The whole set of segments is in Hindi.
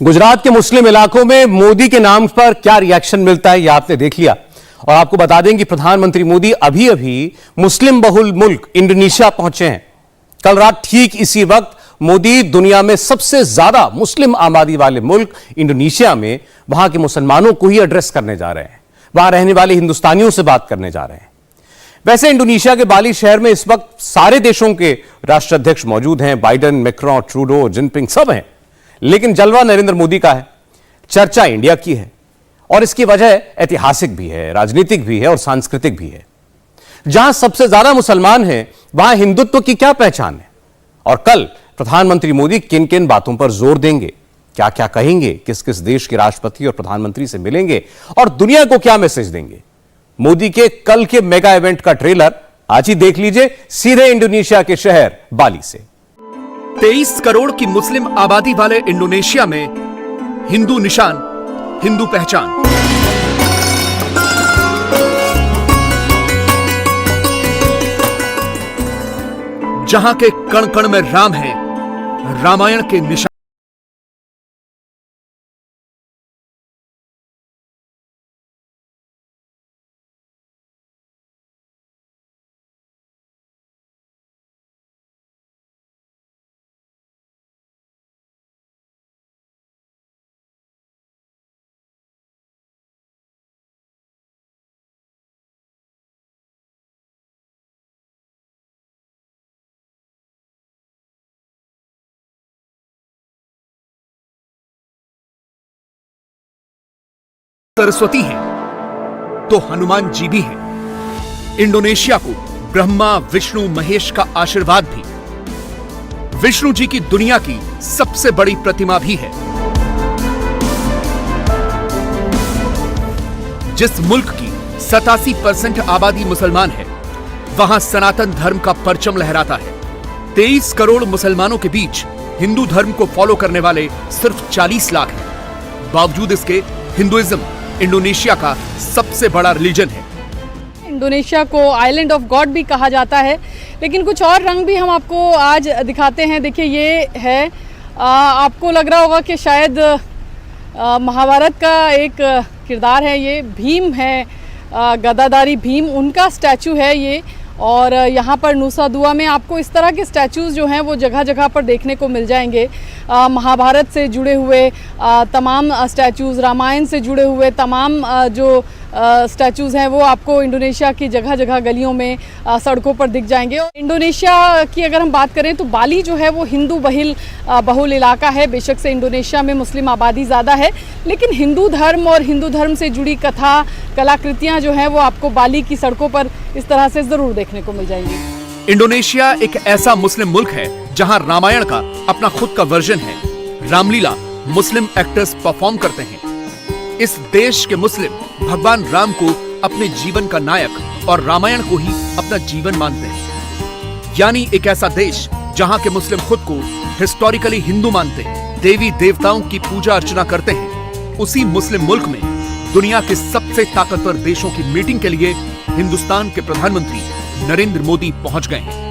गुजरात के मुस्लिम इलाकों में मोदी के नाम पर क्या रिएक्शन मिलता है, यह आपने देख लिया। और आपको बता दें कि प्रधानमंत्री मोदी अभी अभी मुस्लिम बहुल मुल्क इंडोनेशिया पहुंचे हैं। कल रात ठीक इसी वक्त मोदी दुनिया में सबसे ज्यादा मुस्लिम आबादी वाले मुल्क इंडोनेशिया में वहां के मुसलमानों को ही एड्रेस करने जा रहे हैं, वहां रहने वाले हिंदुस्तानियों से बात करने जा रहे हैं। वैसे इंडोनेशिया के बाली शहर में इस वक्त सारे देशों के राष्ट्राध्यक्ष मौजूद हैं, बाइडेन, मैक्रोन, ट्रूडो, जिनपिंग सब हैं, लेकिन जलवा नरेंद्र मोदी का है, चर्चा इंडिया की है। और इसकी वजह ऐतिहासिक भी है, राजनीतिक भी है और सांस्कृतिक भी है। जहां सबसे ज्यादा मुसलमान हैं वहां हिंदुत्व की क्या पहचान है, और कल प्रधानमंत्री मोदी किन किन बातों पर जोर देंगे, क्या क्या कहेंगे, किस किस देश के राष्ट्रपति और प्रधानमंत्री से मिलेंगे और दुनिया को क्या मैसेज देंगे। मोदी के कल के मेगा इवेंट का ट्रेलर आज ही देख लीजिए, सीधे इंडोनेशिया के शहर बाली से। 23 करोड़ की मुस्लिम आबादी वाले इंडोनेशिया में हिंदू निशान, हिंदू पहचान। जहां के कण कण में राम है, रामायण के निशान। सरस्वती हैं तो हनुमान जी भी हैं। इंडोनेशिया को ब्रह्मा, विष्णु, महेश का आशीर्वाद भी। विष्णु जी की दुनिया की सबसे बड़ी प्रतिमा भी है। जिस मुल्क की 87% आबादी मुसलमान है, वहां सनातन धर्म का परचम लहराता है। 23 करोड़ मुसलमानों के बीच हिंदू धर्म को फॉलो करने वाले सिर्फ 40 लाख हैं। बावजूद इसके हिंदुइज्म इंडोनेशिया का सबसे बड़ा रिलीजन है। इंडोनेशिया को आइलैंड ऑफ गॉड भी कहा जाता है, लेकिन कुछ और रंग भी हम आपको आज दिखाते हैं। देखिए, ये है, आपको लग रहा होगा कि शायद महाभारत का एक किरदार है। ये भीम है, गदाधारी भीम, उनका स्टैचू है ये। और यहाँ पर नुसा दुआ में आपको इस तरह के स्टैचूज़ जो हैं वो जगह जगह पर देखने को मिल जाएंगे। महाभारत से जुड़े हुए तमाम स्टैचूज़, रामायण से जुड़े हुए तमाम जो स्टैचूज़ हैं वो आपको इंडोनेशिया की जगह जगह गलियों में, सड़कों पर दिख जाएंगे। इंडोनेशिया की अगर हम बात करें तो बाली जो है वो हिंदू बहुल इलाका है। बेशक से इंडोनेशिया में मुस्लिम आबादी ज़्यादा है, लेकिन हिंदू धर्म और हिंदू धर्म से जुड़ी कथा, कलाकृतियाँ जो हैं वो आपको बाली की सड़कों पर इस तरह से ज़रूर देखने को मिल जाएंगी। इंडोनेशिया एक ऐसा मुस्लिम मुल्क है जहां रामायण का अपना खुद का वर्जन है। रामलीला मुस्लिम एक्टर्स परफॉर्म करते हैं। इस देश के मुस्लिम भगवान राम को अपने जीवन का नायक और रामायण को ही अपना जीवन मानते हैं। यानी एक ऐसा देश जहां के मुस्लिम खुद को हिस्टोरिकली हिंदू मानते हैं, देवी देवताओं की पूजा अर्चना करते हैं। उसी मुस्लिम मुल्क में दुनिया के सबसे ताकतवर देशों की मीटिंग के लिए हिंदुस्तान के प्रधानमंत्री नरेंद्र मोदी पहुंच गए हैं।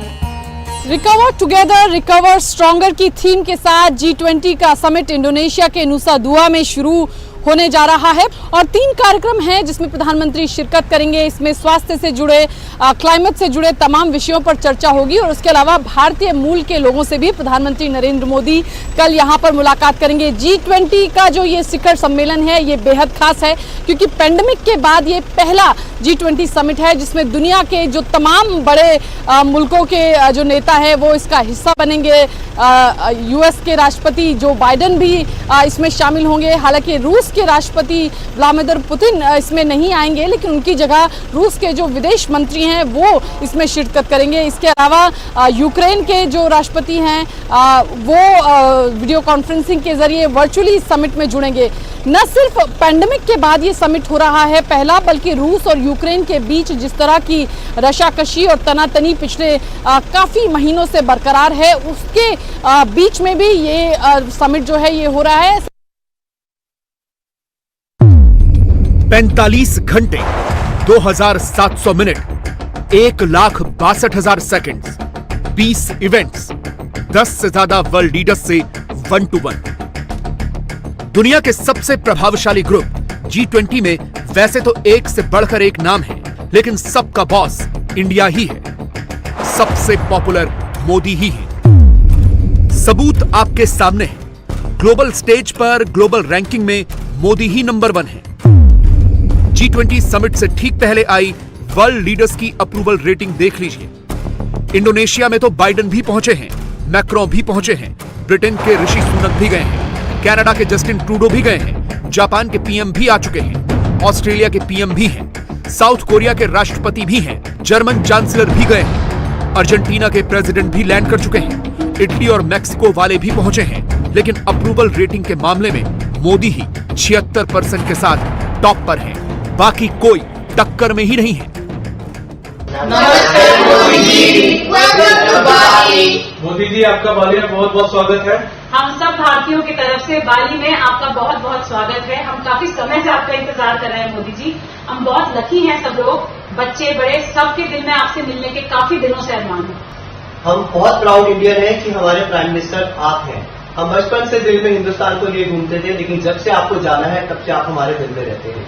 रिकवर टुगेदर, रिकवर स्ट्रॉन्गर की थीम के साथ G20 का समिट इंडोनेशिया के नुसा दुआ में शुरू होने जा रहा है और 3 कार्यक्रम हैं जिसमें प्रधानमंत्री शिरकत करेंगे। इसमें स्वास्थ्य से जुड़े, क्लाइमेट से जुड़े तमाम विषयों पर चर्चा होगी और उसके अलावा भारतीय मूल के लोगों से भी प्रधानमंत्री नरेंद्र मोदी कल यहां पर मुलाकात करेंगे। G20 का जो ये शिखर सम्मेलन है ये बेहद खास है, क्योंकि पेंडेमिक के बाद ये पहला G20 समिट है जिसमें दुनिया के जो तमाम बड़े मुल्कों के जो नेता है वो इसका हिस्सा बनेंगे। US के राष्ट्रपति जो बाइडेन भी इसमें शामिल होंगे। हालांकि रूस के राष्ट्रपति व्लादिमीर पुतिन इसमें नहीं आएंगे, लेकिन उनकी जगह रूस के जो विदेश मंत्री हैं वो इसमें शिरकत करेंगे। इसके अलावा यूक्रेन के जो राष्ट्रपति हैं वो वीडियो कॉन्फ्रेंसिंग के जरिए वर्चुअली समिट में जुड़ेंगे। न सिर्फ पेंडेमिक के बाद ये समिट हो रहा है पहला, बल्कि रूस और यूक्रेन के बीच जिस तरह की रशाकशी और तनातनी पिछले काफी महीनों से बरकरार है, उसके बीच में भी ये समिट जो है ये हो रहा है। 45 घंटे, 2700 मिनट, 1,62,000 सेकंड, 20 इवेंट्स, 10 से ज्यादा वर्ल्ड लीडर्स से 1 to 1। दुनिया के सबसे प्रभावशाली ग्रुप G20 में वैसे तो एक से बढ़कर एक नाम है, लेकिन सबका बॉस इंडिया ही है। सबसे पॉपुलर मोदी ही है। सबूत आपके सामने है। ग्लोबल स्टेज पर ग्लोबल रैंकिंग में मोदी ही नंबर 1 है। G20 समिट से ठीक पहले आई वर्ल्ड लीडर्स की अप्रूवल रेटिंग देख लीजिए। इंडोनेशिया में तो बाइडेन भी पहुंचे हैं, मैक्रों भी पहुंचे हैं, ब्रिटेन के ऋषि सुनक भी गए हैं, कनाडा के जस्टिन ट्रूडो भी गए हैं, जापान के पीएम भी आ चुके हैं, ऑस्ट्रेलिया के पीएम भी हैं, साउथ कोरिया के राष्ट्रपति भी हैं, जर्मन चांसलर भी गए हैं, अर्जेंटीना के प्रेसिडेंट भी लैंड कर चुके हैं, इटली और मैक्सिको वाले भी पहुंचे हैं। लेकिन अप्रूवल रेटिंग के मामले में मोदी ही 76% के साथ टॉप पर है। बाकी कोई टक्कर में ही नहीं है। नमस्ते मोदी जी, वेलकम टू बाली। मोदी जी, आपका बाली में बहुत बहुत स्वागत है। हम सब भारतीयों की तरफ से बाली में आपका बहुत बहुत स्वागत है। हम काफी समय से आपका इंतजार कर रहे हैं मोदी जी। हम बहुत लकी हैं, सब लोग, बच्चे बड़े, सबके दिल में आपसे मिलने के काफी दिनों से अरमान है। हम बहुत प्राउड इंडियन हैं कि हमारे प्राइम मिनिस्टर आप हैं। हम बचपन से दिल में हिंदुस्तान को लिए घूमते थे, लेकिन जब से आपको जाना है तब से आप हमारे दिल में रहते हैं।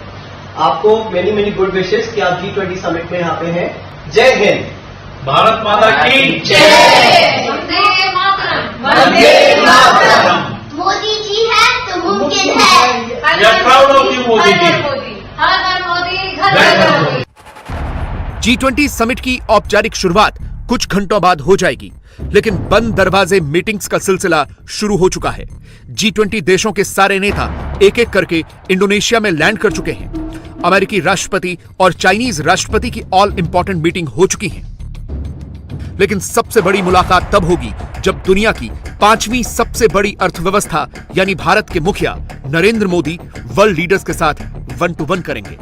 आपको मेनी मेनी गुड विशेष कि आप G20 समिट में यहाँ पे हैं। जय हिंद। भारत माता की जय। वंदे मातरम। वंदे मातरम। मोदी जी है तो मुमकिन है। We are proud of you, Modi ji. हर घर मोदी, घर घर मोदी। G20 समिट की औपचारिक शुरुआत कुछ घंटों बाद हो जाएगी, लेकिन बंद दरवाजे मीटिंग्स का सिलसिला शुरू हो चुका है। G20 देशों के सारे नेता एक एक करके इंडोनेशिया में लैंड कर चुके हैं। अमेरिकी राष्ट्रपति और चाइनीज राष्ट्रपति की ऑल इंपॉर्टेंट मीटिंग हो चुकी है। लेकिन सबसे बड़ी मुलाकात तब होगी जब दुनिया की 5वीं सबसे बड़ी अर्थव्यवस्था यानी भारत के मुखिया नरेंद्र मोदी वर्ल्ड लीडर्स के साथ 1-to-1 करेंगे।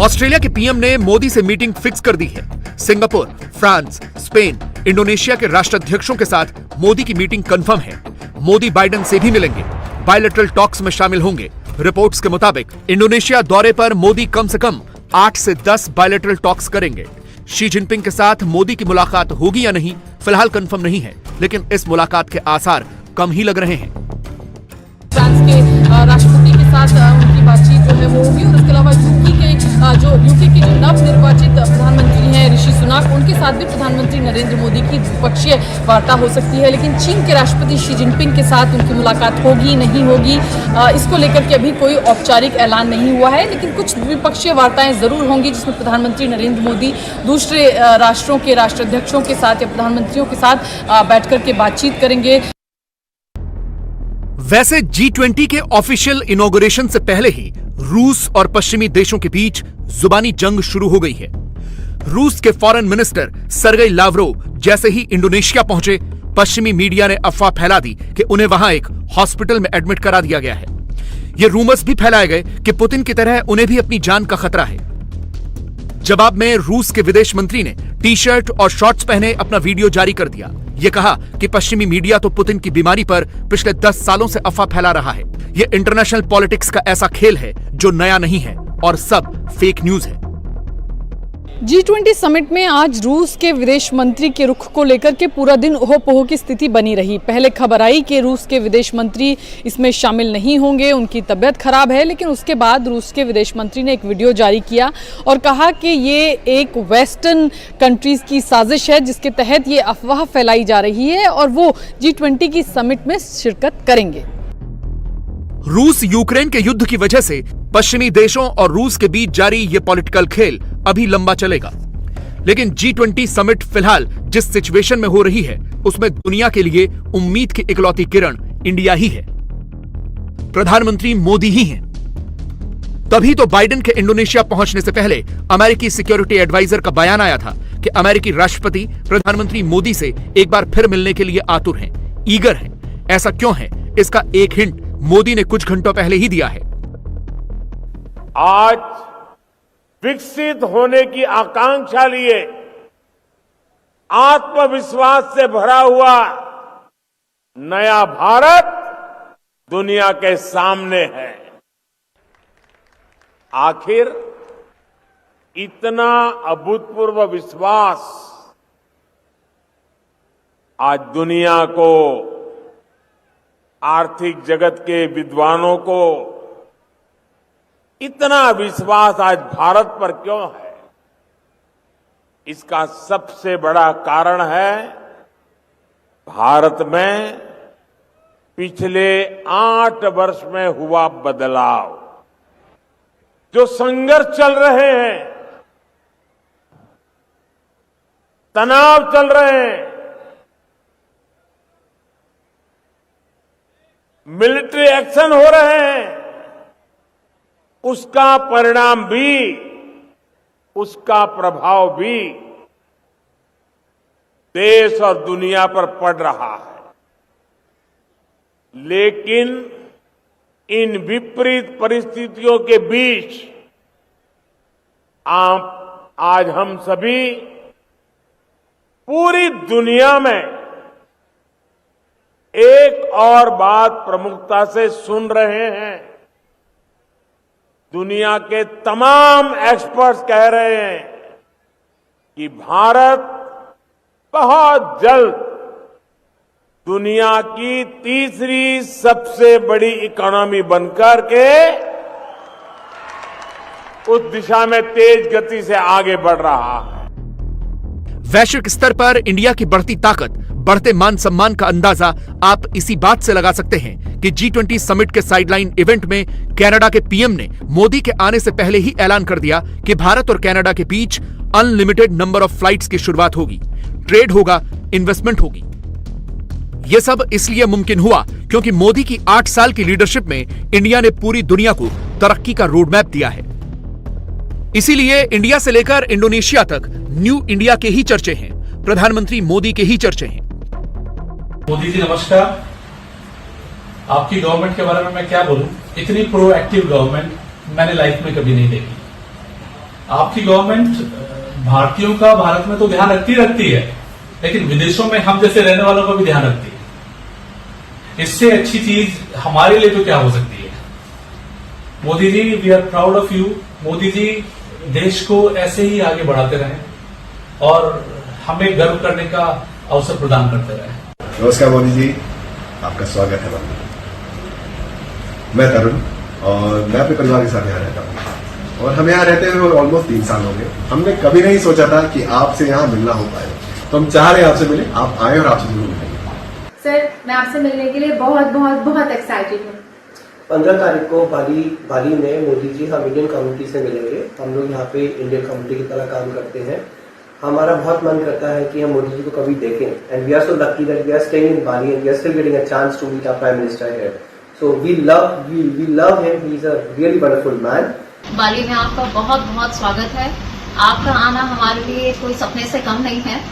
ऑस्ट्रेलिया के पीएम ने मोदी से मीटिंग फिक्स कर दी है। सिंगापुर, फ्रांस, स्पेन, इंडोनेशिया के राष्ट्राध्यक्षों के साथ मोदी की मीटिंग कंफर्म है। मोदी बाइडेन से भी मिलेंगे, बायलैटरल टॉक्स में शामिल होंगे। रिपोर्ट्स के मुताबिक इंडोनेशिया दौरे पर मोदी कम से कम 8 से 10 बायलैटरल टॉक्स करेंगे। शी जिनपिंग के साथ मोदी की मुलाकात होगी या नहीं फिलहाल कंफर्म नहीं है, लेकिन इस मुलाकात के आसार कम ही लग रहे हैं। फ्रांस के राष्ट्रपति के साथ उनकी बातचीत जो है वो होगी और उसके अलावा यूके के जो नवनिर्वाचित प्रधानमंत्री हैं ऋषि सुनक, उनके साथ भी प्रधानमंत्री नरेंद्र मोदी की द्विपक्षीय वार्ता हो सकती है। लेकिन चीन के राष्ट्रपति शी जिनपिंग के साथ उनकी मुलाकात होगी नहीं होगी, इसको लेकर के अभी कोई औपचारिक ऐलान नहीं हुआ है। लेकिन कुछ द्विपक्षीय वार्ताएं जरूर होंगी जिसमें प्रधानमंत्री नरेंद्र मोदी दूसरे राष्ट्रों के राष्ट्राध्यक्षों के साथ या प्रधानमंत्रियों के साथ बैठ करके बातचीत करेंगे। वैसे G20 के ऑफिशियल इनॉग्रेशन से पहले ही रूस और पश्चिमी देशों के बीच जुबानी जंग शुरू हो गई है। रूस के फॉरेन मिनिस्टर सर्गेई लावरोव जैसे ही इंडोनेशिया पहुंचे, पश्चिमी मीडिया ने अफवाह फैला दी कि उन्हें वहां एक हॉस्पिटल में एडमिट करा दिया गया है। ये रूमर्स भी फैलाए गए कि पुतिन की तरह उन्हें भी अपनी जान का खतरा है। जवाब में रूस के विदेश मंत्री ने टी-शर्ट और शॉर्ट्स पहने अपना वीडियो जारी कर दिया। ये कहा कि पश्चिमी मीडिया तो पुतिन की बीमारी पर पिछले 10 सालों से अफवाह फैला रहा है। ये इंटरनेशनल पॉलिटिक्स का ऐसा खेल है जो नया नहीं है और सब फेक न्यूज है। G20 समिट में आज रूस के विदेश मंत्री के रुख को लेकर के पूरा दिन ओहो-पोहो की स्थिति बनी रही। पहले खबर आई कि रूस के विदेश मंत्री इसमें शामिल नहीं होंगे, उनकी तबीयत खराब है। लेकिन उसके बाद रूस के विदेश मंत्री ने एक वीडियो जारी किया और कहा कि ये एक वेस्टर्न कंट्रीज की साजिश है जिसके तहत ये अफवाह फैलाई जा रही है और वो G20 की समिट में शिरकत करेंगे। रूस यूक्रेन के युद्ध की वजह से पश्चिमी देशों और रूस के बीच जारी ये पॉलिटिकल खेल अभी लंबा चलेगा। लेकिन G20 समिट फिलहाल जिस सिचुएशन में हो रही है उसमें दुनिया के लिए उम्मीद की इकलौती किरण इंडिया ही है, प्रधानमंत्री मोदी ही हैं। तभी तो बाइडेन के इंडोनेशिया पहुंचने से पहले अमेरिकी सिक्योरिटी एडवाइजर का बयान आया था कि अमेरिकी राष्ट्रपति प्रधानमंत्री मोदी से एक बार फिर मिलने के लिए आतुर हैं, ईगर हैं। ऐसा क्यों है, इसका एक हिंट मोदी ने कुछ घंटों पहले ही दिया है। आज विकसित होने की आकांक्षा लिए आत्मविश्वास से भरा हुआ नया भारत दुनिया के सामने है। आखिर इतना अभूतपूर्व विश्वास आज दुनिया को आर्थिक जगत के विद्वानों को इतना विश्वास आज भारत पर क्यों है? इसका सबसे बड़ा कारण है भारत में पिछले 8 वर्ष में हुआ बदलाव। जो संघर्ष चल रहे हैं, तनाव चल रहे हैं, मिलिट्री एक्शन हो रहे हैं, उसका परिणाम भी, उसका प्रभाव भी देश और दुनिया पर पड़ रहा है। लेकिन इन विपरीत परिस्थितियों के बीच आज हम सभी पूरी दुनिया में एक और बात प्रमुखता से सुन रहे हैं। दुनिया के तमाम एक्सपर्ट्स कह रहे हैं कि भारत बहुत जल्द दुनिया की तीसरी सबसे बड़ी इकोनॉमी बनकर के उस दिशा में तेज गति से आगे बढ़ रहा है। वैश्विक स्तर पर इंडिया की बढ़ती ताकत, बढ़ते मान सम्मान का अंदाजा आप इसी बात से लगा सकते हैं कि G20 समिट के साइडलाइन इवेंट में कनाडा के पीएम ने मोदी के आने से पहले ही ऐलान कर दिया कि भारत और कनाडा के बीच अनलिमिटेड नंबर ऑफ फ्लाइट्स की शुरुआत होगी, ट्रेड होगा, इन्वेस्टमेंट होगी। यह सब इसलिए मुमकिन हुआ क्योंकि मोदी की 8 साल की लीडरशिप में इंडिया ने पूरी दुनिया को तरक्की का रोड मैप दिया है। इसीलिए इंडिया से लेकर इंडोनेशिया तक न्यू इंडिया के ही चर्चे हैं, प्रधानमंत्री मोदी के ही चर्चे हैं। मोदी जी नमस्कार। आपकी गवर्नमेंट के बारे में मैं क्या बोलूं, इतनी प्रोएक्टिव गवर्नमेंट मैंने लाइफ में कभी नहीं देखी। आपकी गवर्नमेंट भारतीयों का भारत में तो ध्यान रखती है, लेकिन विदेशों में हम जैसे रहने वालों का भी ध्यान रखती है। इससे अच्छी चीज हमारे लिए तो क्या हो सकती है। Modi ji, we are proud of you. Modi ji देश को ऐसे ही आगे बढ़ाते रहें और हमें गर्व करने का अवसर प्रदान करते रहें। नमस्कार मोदी जी, आपका स्वागत है। मैं तरुण और मैं अपने परिवार के साथ यहाँ रहता हूँ और हम यहाँ रहते हुए ऑलमोस्ट 3 साल हो गए। हमने कभी नहीं सोचा था कि आपसे यहाँ मिलना हो पाए, तो हम चाह रहे हैं आपसे मिले, आप आए और आपसे जरूर मिलेंगे। सर, मैं आपसे मिलने के लिए बहुत बहुत बहुत एक्साइटेड हूँ। 15 तारीख को बाली में मोदी जी हम इंडियन कम्युनिटी से मिलेंगे। हम लोग यहाँ पे इंडियन कम्युनिटी की तरह काम करते हैं। हमारा बहुत मन करता है कि हम मोदी जी को कभी देखें, and we are so lucky that we are staying in Bali and we are still getting a chance to meet our prime minister here. So we love him, he is a really wonderful man. Bali में आपका बहुत बहुत स्वागत है। आपका आना हमारे लिए कोई सपने से कम नहीं है।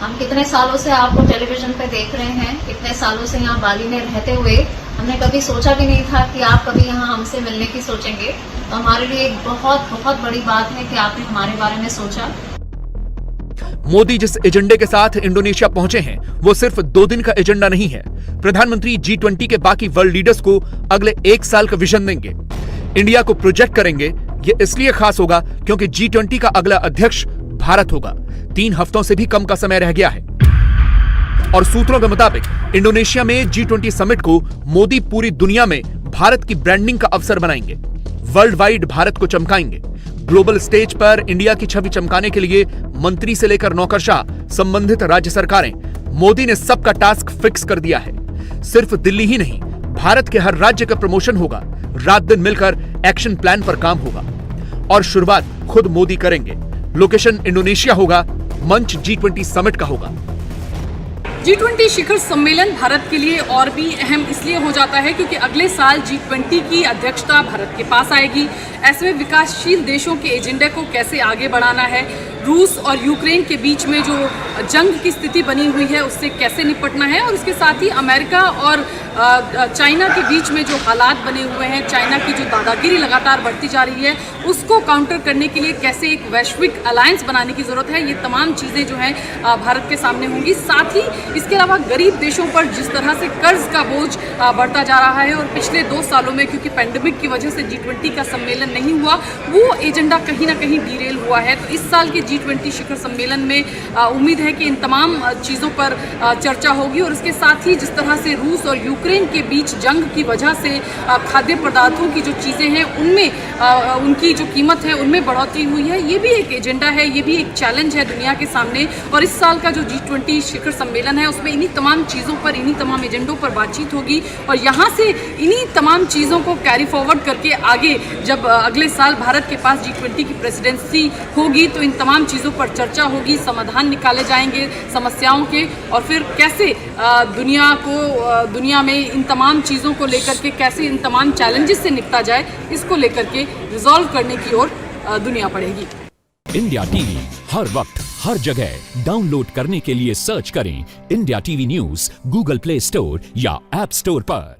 हम कितने सालों से आपको टेलीविजन पे देख रहे हैं, कितने सालों से यहाँ बाली में रहते हुए हमने कभी सोचा भी नहीं था कि आप कभी यहाँ हमसे मिलने की सोचेंगे। तो हमारे लिए एक बहुत बहुत बड़ी बात है कि आपने हमारे बारे में सोचा। मोदी जिस एजेंडे के साथ इंडोनेशिया पहुंचे हैं वो सिर्फ 2 दिन का एजेंडा नहीं है। प्रधानमंत्री G20 के बाकी वर्ल्ड लीडर्स को अगले 1 साल का विजन देंगे, इंडिया को प्रोजेक्ट करेंगे। ये इसलिए खास होगा क्योंकि G20 का अगला अध्यक्ष भारत होगा। 3 हफ्तों से भी कम का समय रह गया है और सूत्रों के मुताबिक इंडोनेशिया में G20 समिट को मोदी पूरी दुनिया में भारत की ब्रांडिंग का अवसर बनाएंगे, वर्ल्ड वाइड भारत को चमकाएंगे। ग्लोबल स्टेज पर इंडिया की छवि चमकाने के लिए मंत्री से लेकर नौकरशाह, संबंधित राज्य सरकारें, मोदी ने सबका टास्क फिक्स कर दिया है। सिर्फ दिल्ली ही नहीं, भारत के हर राज्य का प्रमोशन होगा, रात दिन मिलकर एक्शन प्लान पर काम होगा और शुरुआत खुद मोदी करेंगे। लोकेशन इंडोनेशिया होगा, मंच G20 समिट का होगा। G20 शिखर सम्मेलन भारत के लिए और भी अहम इसलिए हो जाता है क्योंकि अगले साल G20 की अध्यक्षता भारत के पास आएगी। ऐसे में विकासशील देशों के एजेंडे को कैसे आगे बढ़ाना है, रूस और यूक्रेन के बीच में जो जंग की स्थिति बनी हुई है उससे कैसे निपटना है, और इसके साथ ही अमेरिका और चाइना के बीच में जो हालात बने हुए हैं, चाइना की जो दादागिरी लगातार बढ़ती जा रही है, उसको काउंटर करने के लिए कैसे एक वैश्विक अलायंस बनाने की जरूरत है, ये तमाम चीज़ें जो हैं भारत के सामने होंगी। साथ ही इसके अलावा गरीब देशों पर जिस तरह से कर्ज का बोझ बढ़ता जा रहा है और पिछले 2 सालों में क्योंकि पैंडेमिक की वजह से G20 का सम्मेलन सम्मेलन नहीं हुआ, वो एजेंडा कहीं ना कहीं डीरेल हुआ है। तो इस साल के G20 शिखर सम्मेलन में उम्मीद है कि इन तमाम चीज़ों पर चर्चा होगी और इसके साथ ही जिस तरह से रूस और यूक्रेन के बीच जंग की वजह से खाद्य पदार्थों की जो चीज़ें हैं उनमें उनकी जो कीमत है उनमें बढ़ोतरी हुई है, ये भी एक एजेंडा है, ये भी एक चैलेंज है दुनिया के सामने। और इस साल का जो G20 शिखर सम्मेलन है उसमें इन्हीं तमाम चीज़ों पर, इन्हीं तमाम एजेंडों पर बातचीत होगी और यहाँ से इन्हीं तमाम चीज़ों को कैरी फॉरवर्ड करके आगे जब अगले साल भारत के पास G20 की प्रेसिडेंसी होगी तो इन तमाम चीज़ों पर चर्चा होगी, समाधान निकाले जाएंगे समस्याओं के और फिर कैसे दुनिया में इन तमाम चीज़ों को लेकर के कैसे इन तमाम चैलेंजेस से निपटा जाए, इसको लेकर के रिजॉल्व करने की ओर दुनिया बढ़ेगी। इंडिया टीवी हर वक्त हर जगह डाउनलोड करने के लिए सर्च करें India TV news Google play store या ऐप स्टोर पर।